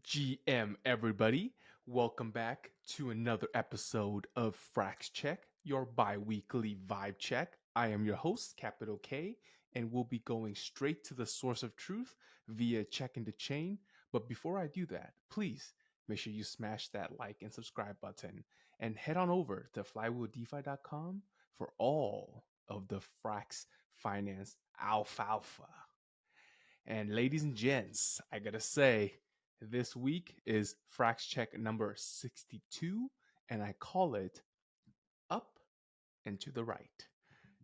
GM, everybody. Welcome back to another episode of Frax Check, your bi-weekly vibe check. I am your host, Capital K, and we'll be going straight to the source of truth via checking the chain. But before I do that, please make sure you smash that like and subscribe button and head on over to flywheeldefi.com for all of the Frax Finance alfalfa. And ladies and gents, I gotta say, this week is Frax Check number 62, and I call it Up and to the Right.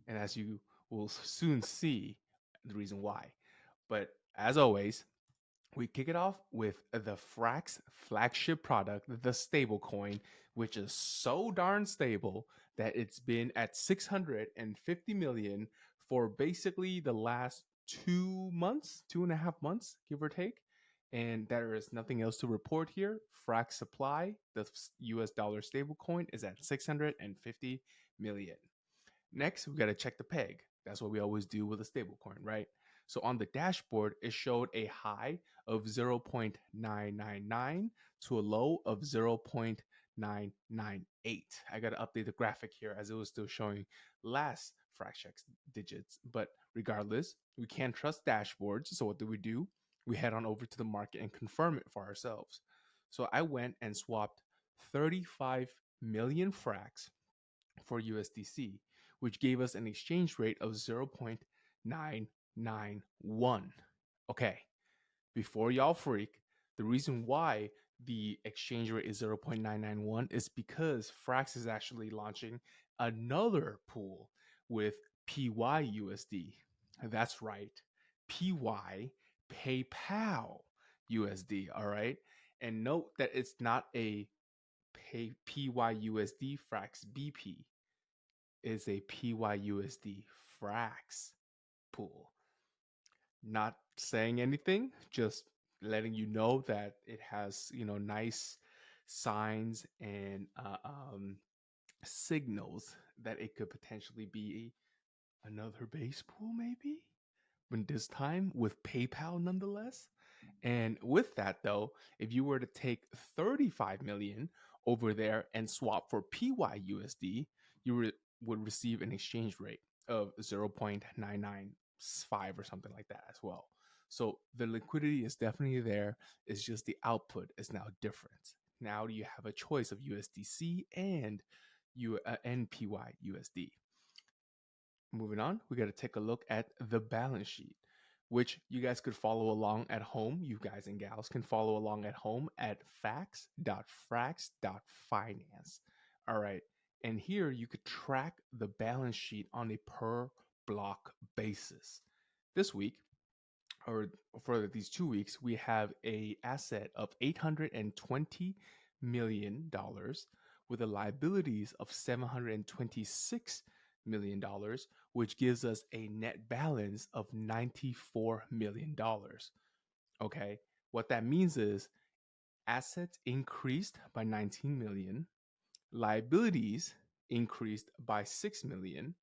And as you will soon see, the reason why. But as always, we kick it off with the Frax flagship product, the stablecoin, which is so darn stable that it's been at 650 million for basically the last 2 months, 2.5 months, give or take. And there is nothing else to report here. Frax supply, the US dollar stablecoin, is at 650 million. Next, we got to check the peg. That's what we always do with a stablecoin, right? So on the dashboard, it showed a high of 0.999 to a low of 0.998. I got to update the graphic here as it was still showing last FraxCheck's digits. But regardless, we can't trust dashboards. So what do? We head on over to the market and confirm it for ourselves. So I went and swapped 35 million Frax for USDC, which gave us an exchange rate of 0.991. Okay, before y'all freak, the reason why the exchange rate is 0.991 is because Frax is actually launching another pool with PYUSD. That's right, PY, PayPal USD, all right? And note that it's not a PYUSD Frax BP, is a PYUSD Frax pool. Not saying anything, just letting you know that it has, nice signs and signals that it could potentially be another base pool, maybe, but this time with PayPal nonetheless. And with that, though, if you were to take 35 million over there and swap for PYUSD, you would receive an exchange rate of 0.995 or something like that as well. So the liquidity is definitely there. It's just the output is now different. Now you have a choice of USDC and NPYUSD. Moving on, we got to take a look at the balance sheet, which you guys could follow along at home. You guys and gals can follow along at home at fax.frax.finance. All right. And here you could track the balance sheet on a per block basis. This week, or for these 2 weeks, we have a asset of $820 million with a liabilities of $726 million, which gives us a net balance of $94 million. Okay, what that means is assets increased by 19 million, liabilities increased by 6 million.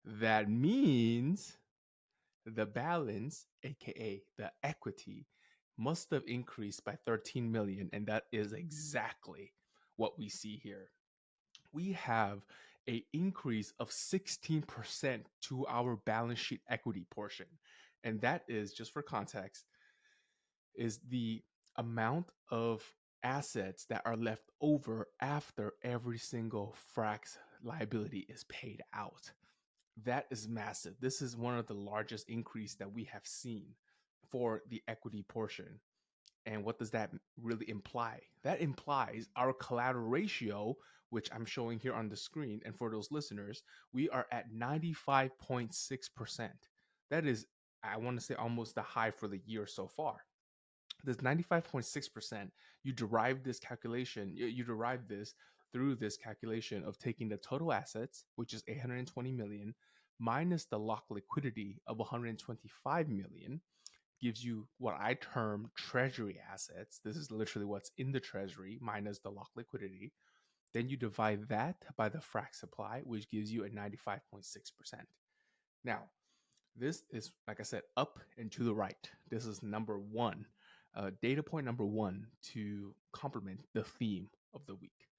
That means the balance, aka the equity, must have increased by 13 million, and that is exactly what we see here. We have a increase of 16% to our balance sheet equity portion, and that is, just for context, is the amount of assets that are left over after every single Frax liability is paid out. That is massive. This is one of the largest increase that we have seen for the equity portion. And what does that really imply? That implies our collateral ratio, which I'm showing here on the screen. And for those listeners, we are at 95.6%. That is, I want to say, almost the high for the year so far. This 95.6%, you derive this calculation, you derive this through this calculation of taking the total assets, which is 820 million, minus the lock liquidity of 125 million, gives you what I term treasury assets. This is literally what's in the treasury minus the lock liquidity. Then you divide that by the Frax supply, which gives you a 95.6%. Now, this is, like I said, up and to the right. This is number one. data point number 1 to complement the theme of the week.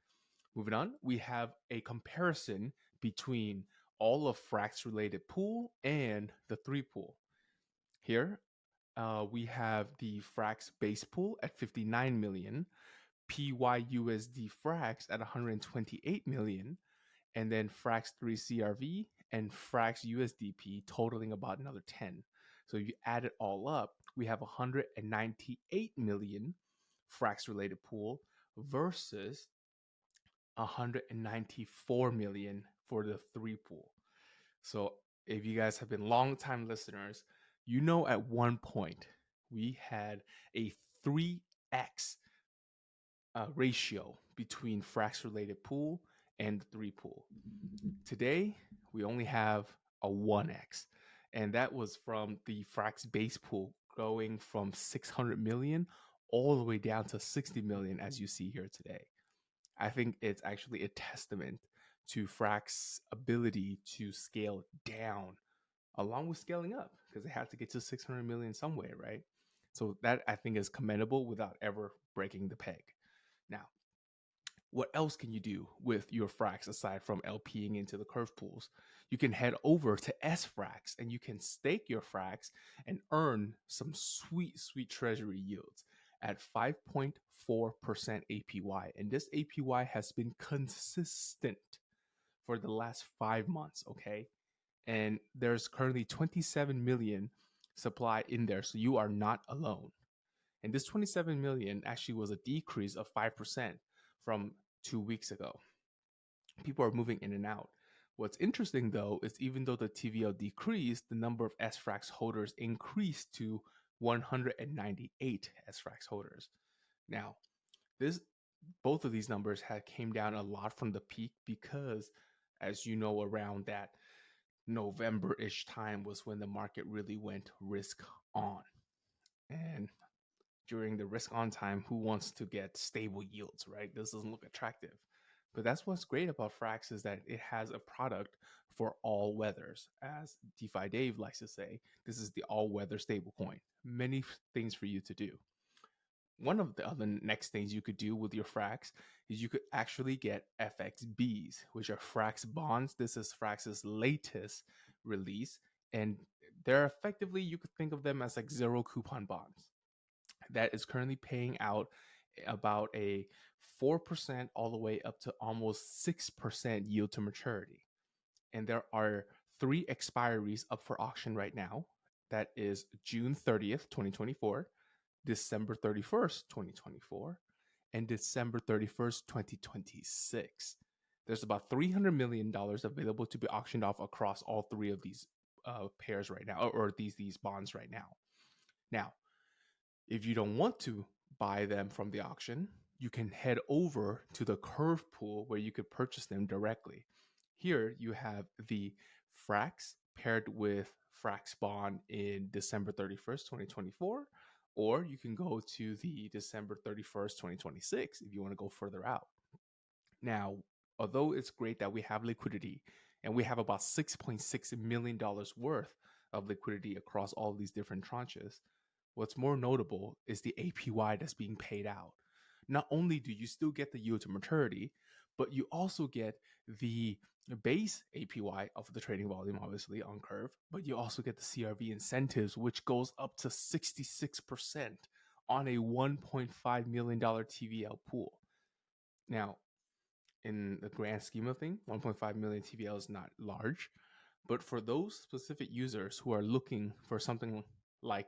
Moving on, we have a comparison between all of Frax related pool and the 3 pool. Here, we have the Frax base pool at 59 million, PYUSD Frax at 128 million, and then Frax 3 CRV and Frax USDP totaling about another 10. So if you add it all up, we have 198 million Frax related pool versus 194 million for the 3 pool. So if you guys have been long-time listeners, you know at one point we had a 3x ratio between Frax related pool and the 3 pool. Today, we only have a 1x, and that was from the Frax base pool going from 600 million all the way down to 60 million, as you see here today. I think it's actually a testament to Frax's ability to scale down along with scaling up, because they had to get to 600 million somewhere, right? So that I think is commendable without ever breaking the peg. Now, what else can you do with your Frax aside from LPing into the curve pools? You can head over to SFrax and you can stake your Frax and earn some sweet, sweet treasury yields at 5.4% APY. And this APY has been consistent for the last 5 months, okay? And there's currently 27 million supply in there, so you are not alone. And this 27 million actually was a decrease of 5% from 2 weeks ago. People are moving in and out. What's interesting though is even though the TVL decreased, the number of SFrax holders increased to 198 SFrax holders. Now, both of these numbers came down a lot from the peak because, as you know, around that November-ish time was when the market really went risk on. And during the risk on time, who wants to get stable yields, right? This doesn't look attractive. But that's what's great about Frax is that it has a product for all weathers. As DeFi Dave likes to say, this is the all-weather stablecoin. Many things for you to do. One of the other next things you could do with your Frax is you could actually get FXBs, which are Frax bonds. This is Frax's latest release. And they're effectively, you could think of them as like zero coupon bonds. That is currently paying out about a 4% all the way up to almost 6% yield to maturity. And there are 3 expiries up for auction right now. That is June 30th, 2024, December 31st, 2024, and December 31st, 2026. There's about $300 million available to be auctioned off across all 3 of these pairs right now, or these bonds right now. Now, if you don't want to buy them from the auction, you can head over to the curve pool where you could purchase them directly. Here you have the Frax paired with Frax bond in December 31st, 2024, or you can go to the December 31st, 2026 if you want to go further out. Now, although it's great that we have liquidity and we have about $6.6 million worth of liquidity across all these different tranches, what's more notable is the APY that's being paid out. Not only do you still get the yield to maturity, but you also get the base APY of the trading volume, obviously on curve, but you also get the CRV incentives, which goes up to 66% on a $1.5 million TVL pool. Now, in the grand scheme of things, 1.5 million TVL is not large, but for those specific users who are looking for something like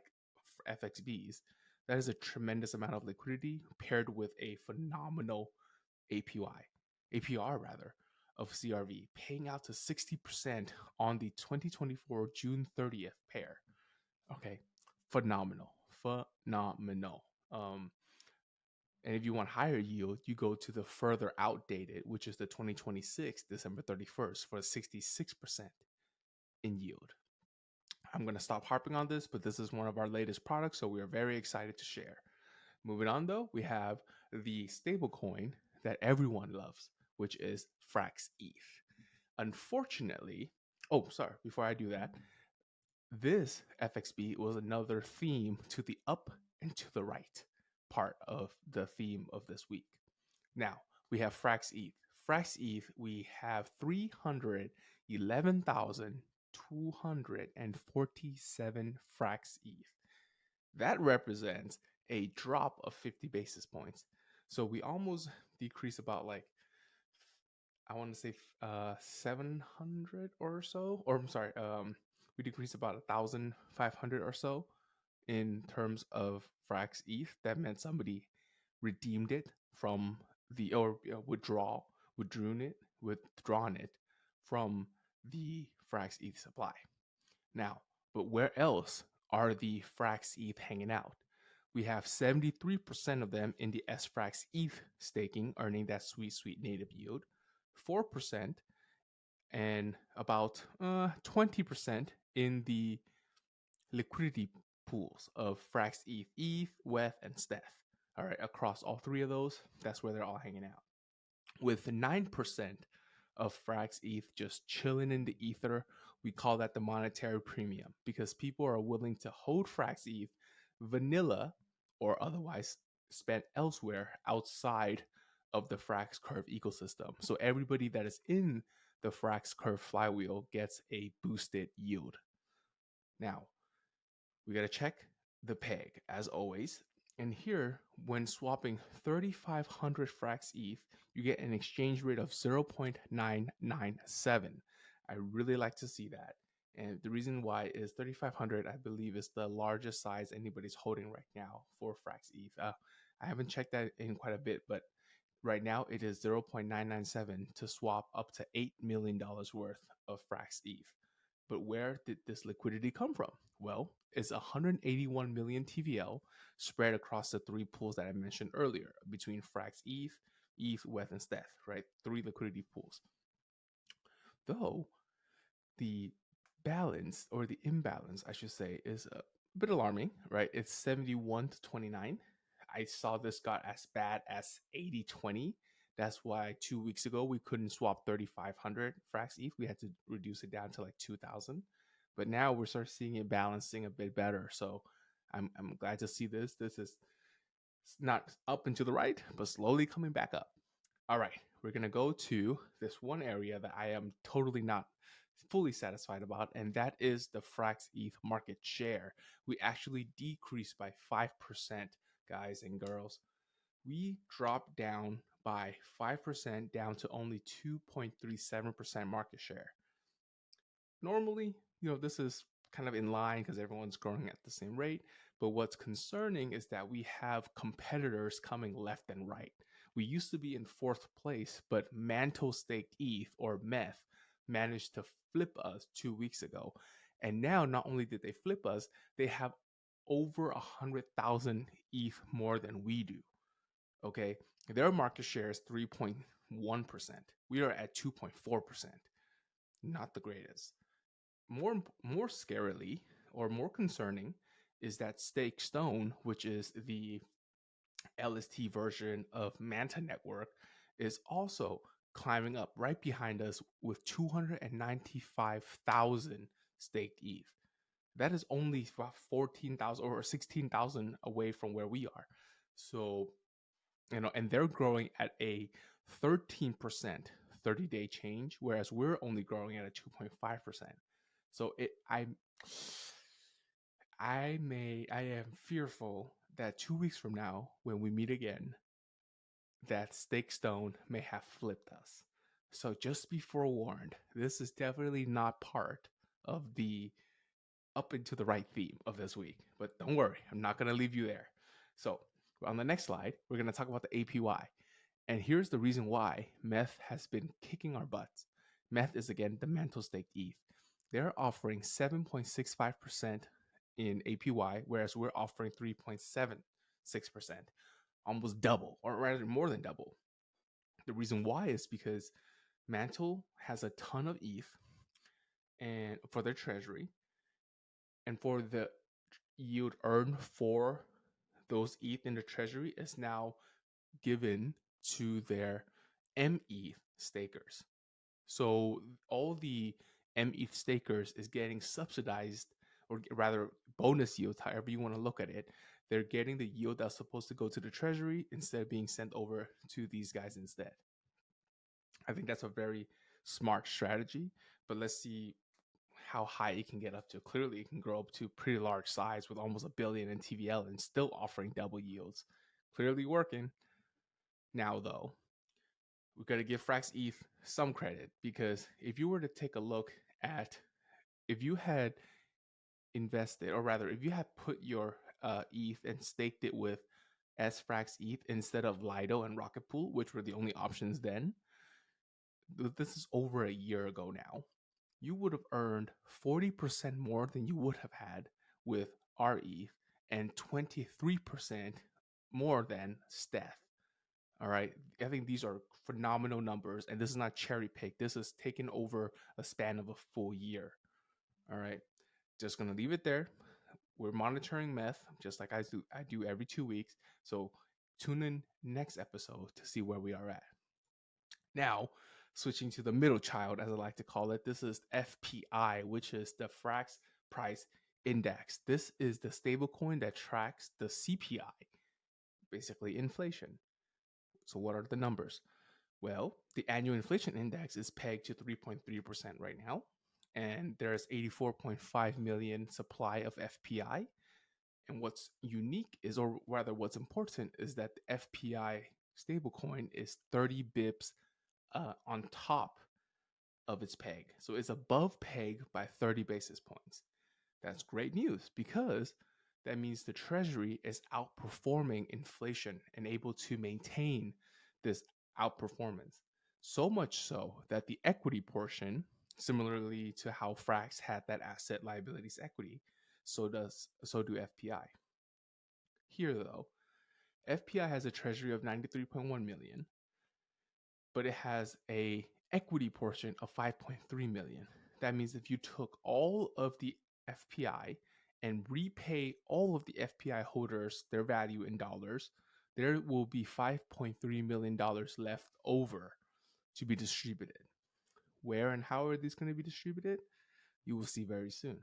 FXBs, that is a tremendous amount of liquidity paired with a phenomenal APR of CRV, paying out to 60% on the 2024 June 30th pair. Okay, phenomenal. And if you want higher yield, you go to the further outdated, which is the 2026 December 31st for 66% in yield. I'm going to stop harping on this, but this is one of our latest products, so we are very excited to share. Moving on, though, we have the stablecoin that everyone loves, which is frxETH. Unfortunately, before I do that, this FXB was another theme to the up and to the right part of the theme of this week. Now, we have FraxETH. FraxETH, we have 311,247 FraxETH. That represents a drop of 50 basis points. So we almost decrease about like, I want to say 700 or so, or I'm sorry, we decreased about 1,500 or so in terms of FraxETH. That meant somebody redeemed it from the, or withdrawn it from the FraxETH supply. Now, but where else are the FraxETH hanging out? We have 73% of them in the SFraxETH staking, earning that sweet, sweet native yield. 4% and about 20% in the liquidity pools of FraxETH, ETH, WETH, and STETH. All right, across all three of those, that's where they're all hanging out. With 9% of FraxETH just chilling in the ether, we call that the monetary premium, because people are willing to hold FraxETH vanilla or otherwise spent elsewhere outside of the Frax curve ecosystem. So everybody that is in the Frax curve flywheel gets a boosted yield. Now, we got to check the peg as always. And here, when swapping 3,500 FraxETH, you get an exchange rate of 0.997. I really like to see that. And the reason why is 3,500, I believe, is the largest size anybody's holding right now for FraxETH. I haven't checked that in quite a bit, but right now it is 0.997 to swap up to $8 million worth of FraxETH. But where did this liquidity come from? Well, it's 181 million TVL spread across the three pools that I mentioned earlier between FraxETH, ETH, WETH, and STETH, right? 3 liquidity pools. Though the balance, or the imbalance, I should say, is a bit alarming, right? It's 71 to 29. I saw this got as bad as 80-20. That's why 2 weeks ago we couldn't swap 3,500 FraxETH. We had to reduce it down to like 2,000. But now we're starting seeing it balancing a bit better. So I'm glad to see this. This is not up and to the right, but slowly coming back up. All right, we're gonna go to this one area that I am totally not fully satisfied about, and that is the FraxETH market share. We actually decreased by 5%, guys and girls. We dropped down by 5% down to only 2.37% market share. Normally, this is kind of in line because everyone's growing at the same rate. But what's concerning is that we have competitors coming left and right. We used to be in 4th place, but Mantle Staked ETH, or METH, managed to flip us 2 weeks ago. And now not only did they flip us, they have over 100,000 ETH more than we do. Okay, their market share is 3.1%. We are at 2.4%. Not the greatest. More scarily, or more concerning, is that Stake Stone, which is the LST version of Manta Network, is also climbing up right behind us with 295,000 staked ETH. That is only 14,000 or 16,000 away from where we are. So, and they're growing at a 13% 30-day change, whereas we're only growing at a 2.5%. So I am fearful that 2 weeks from now, when we meet again, that Stake Stone may have flipped us. So just be forewarned, this is definitely not part of the up and to the right theme of this week. But don't worry, I'm not going to leave you there. So on the next slide, we're going to talk about the APY. And here's the reason why METH has been kicking our butts. METH is, again, the Mantle Staked ETH. They're offering 7.65% in APY, whereas we're offering 3.76%, almost double, or rather more than double. The reason why is because Mantle has a ton of ETH and for their treasury, and for the yield earned for those ETH in the treasury is now given to their METH stakers. So all the METH stakers is getting subsidized, or rather bonus yields, however you want to look at it. they're getting the yield that's supposed to go to the treasury instead of being sent over to these guys instead. I think that's a very smart strategy, but let's see how high it can get up to. Clearly, it can grow up to pretty large size with almost $1 billion in TVL and still offering double yields. Clearly working. Now, though, we got to give FraxETH some credit, because if you were to take a look at, if you had invested, or rather, if you had put your ETH and staked it with FraxETH instead of Lido and Rocket Pool, which were the only options then, this is over a year ago now, you would have earned 40% more than you would have had with RETH and 23% more than STETH. All right. I think these are phenomenal numbers, and this is not cherry picked. This is taken over a span of a full year. All right. Just going to leave it there. We're monitoring meth just like I do every 2 weeks. So tune in next episode to see where we are at. Now, switching to the middle child, as I like to call it, this is FPI, which is the Frax Price Index. This is the stablecoin that tracks the CPI, basically inflation. So what are the numbers? Well, the annual inflation index is pegged to 3.3% right now, and there's 84.5 million supply of FPI. And what's unique is, or rather what's important, is that the FPI stablecoin is 30 bips on top of its peg. So it's above peg by 30 basis points. That's great news, because that means the treasury is outperforming inflation and able to maintain this outperformance. So much so that the equity portion, similarly to how Frax had that asset liabilities equity, so do FPI. Here though, FPI has a treasury of 93.1 million, but it has a equity portion of 5.3 million. That means if you took all of the FPI and repay all of the FPI holders their value in dollars, there will be $5.3 million left over to be distributed. Where and how are these going to be distributed? You will see very soon.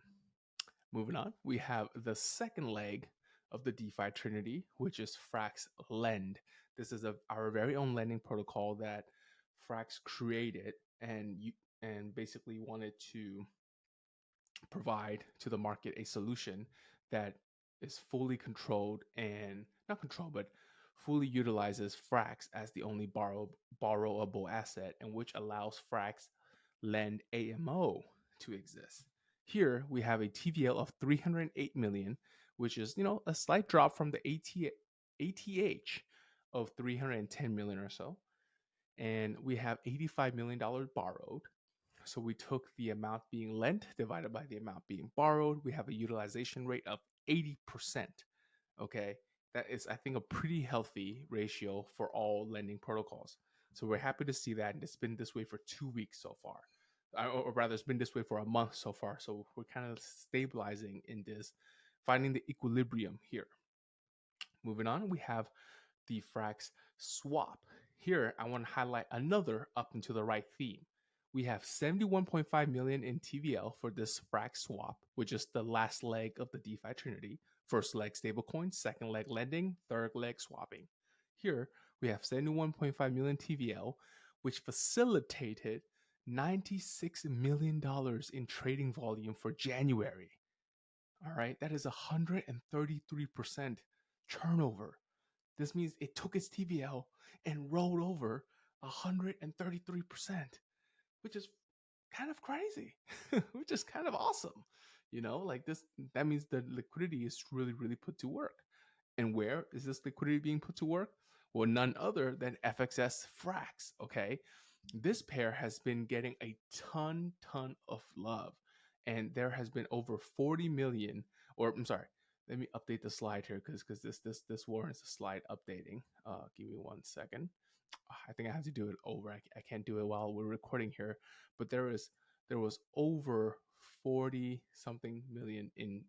Moving on, we have the second leg of the DeFi Trinity, which is FraxLend. This is our very own lending protocol that Frax created and basically wanted to provide to the market a solution that is fully controlled, and not controlled, but fully utilizes Frax as the only borrowable asset, and which allows FraxLend AMO to exist. Here we have a TVL of 308 million, which is, a slight drop from the ATH of 310 million or so. And we have $85 million borrowed. So we took the amount being lent divided by the amount being borrowed. We have a utilization rate of 80%. Okay. That is, I think, a pretty healthy ratio for all lending protocols. So we're happy to see that. And it's been this way for 2 weeks so far. Or rather, it's been this way for a month so far. So we're kind of stabilizing in this, finding the equilibrium here. Moving on, we have the FraxSwap. Here, I want to highlight another up and to the right theme. We have 71.5 million in TVL for this FraxSwap, which is the last leg of the DeFi Trinity. First leg stablecoin, second leg lending, third leg swapping. Here, we have 71.5 million TVL, which facilitated $96 million in trading volume for January. All right, that is 133% turnover. This means it took its TVL and rolled over 133%, which is kind of crazy, which is kind of awesome. Like this, that means the liquidity is really, really put to work. And where is this liquidity being put to work? Well, none other than FXS Frax, okay? This pair has been getting a ton of love. And there has been over 40 million, or I'm sorry, let me update the slide here because this warrants a slide updating. Give me 1 second. I think I have to do it over. I can't do it while we're recording here, but there was over 40 something million in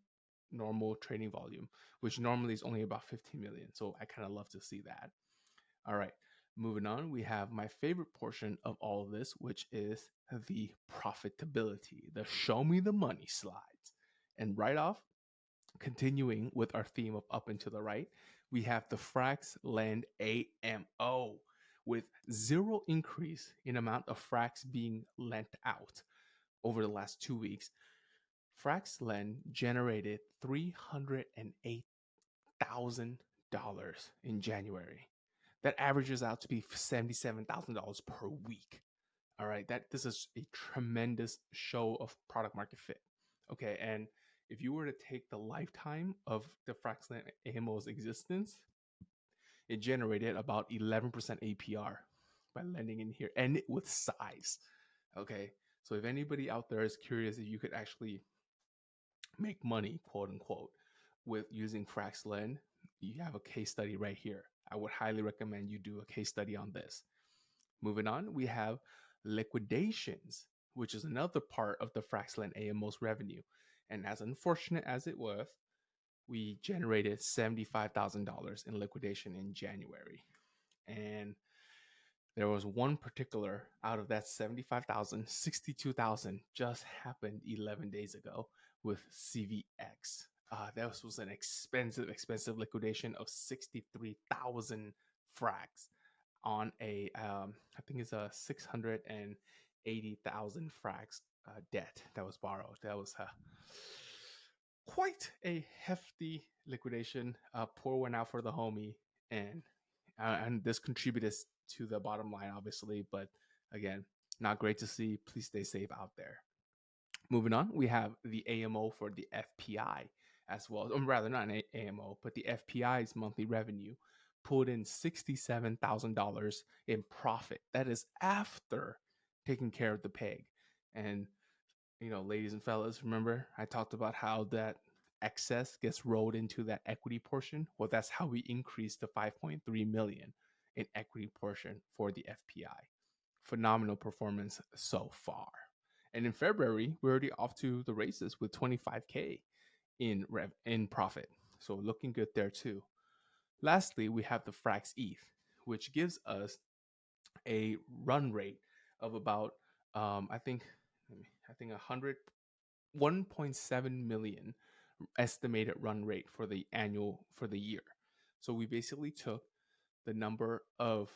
normal trading volume, which normally is only about 15 million. So I kind of love to see that. All right, moving on, we have my favorite portion of all of this, which is the profitability, the show me the money slides. And right off, Continuing with our theme of up and to the right, we have the FraxLend AMO with zero increase in amount of Frax being lent out over the last 2 weeks. FraxLend generated $308,000 in January. That averages out to be $77,000 per week. All right, this is a tremendous show of product market fit. Okay, and if you were to take the lifetime of the FraxLend AMO's existence, it generated about 11% APR by lending in here, and with size. Okay, so if anybody out there is curious if you could actually make money, quote unquote, with using FraxLend, you have a case study right here. I would highly recommend you do a case study on this. Moving on, we have liquidations, which is another part of the FraxLend AMO's revenue. And as unfortunate as it was, we generated $75,000 in liquidation in January. And there was one particular out of that 75,000, 62,000 just happened 11 days ago with CVX. That was an expensive liquidation of 63,000 frags on a, I think it's a 680,000 frags debt that was borrowed. That was quite a hefty liquidation. Pour one out for the homie, and this contributed to the bottom line, obviously. But again, not great to see. Please stay safe out there. Moving on, we have the AMO for the FPI as well. Rather, not an AMO, but the FPI's monthly revenue pulled in $67,000 in profit. That is after taking care of the peg. And, you know, ladies and fellas, remember I talked about how that excess gets rolled into that equity portion? Well, that's how we increased to 5.3 million in equity portion for the FPI. Phenomenal performance so far. And in February, we're already off to the races with 25K in profit. So looking good there too. Lastly, we have the FraxETH, which gives us a run rate of about I think 1.7 million estimated run rate for the year. So we basically took the number of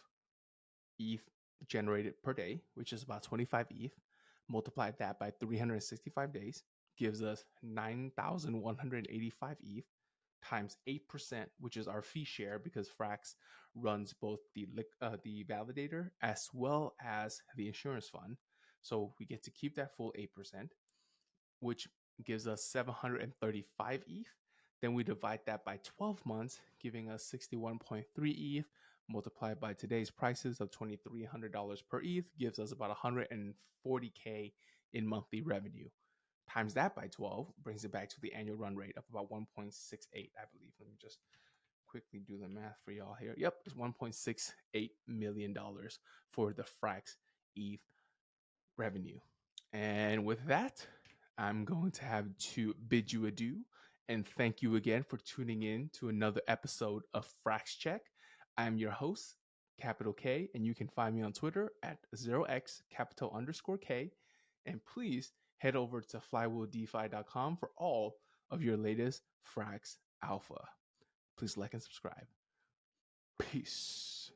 ETH generated per day, which is about 25 ETH, multiplied that by 365 days, gives us 9,185 ETH times 8%, which is our fee share, because Frax runs both the validator as well as the insurance fund. So we get to keep that full 8%, which gives us 735 ETH. Then we divide that by 12 months, giving us 61.3 ETH, multiplied by today's prices of $2,300 per ETH, gives us about 140K in monthly revenue. Times that by 12 brings it back to the annual run rate of about 1.68, I believe. Let me just quickly do the math for y'all here. Yep, it's $1.68 million for the FraxETH revenue. And with that, I'm going to have to bid you adieu and thank you again for tuning in to another episode of Frax Check. I'm your host, Capital K, and you can find me on Twitter at 0x_K. And please head over to flywheeldefi.com for all of your latest Frax Alpha. Please like and subscribe. Peace.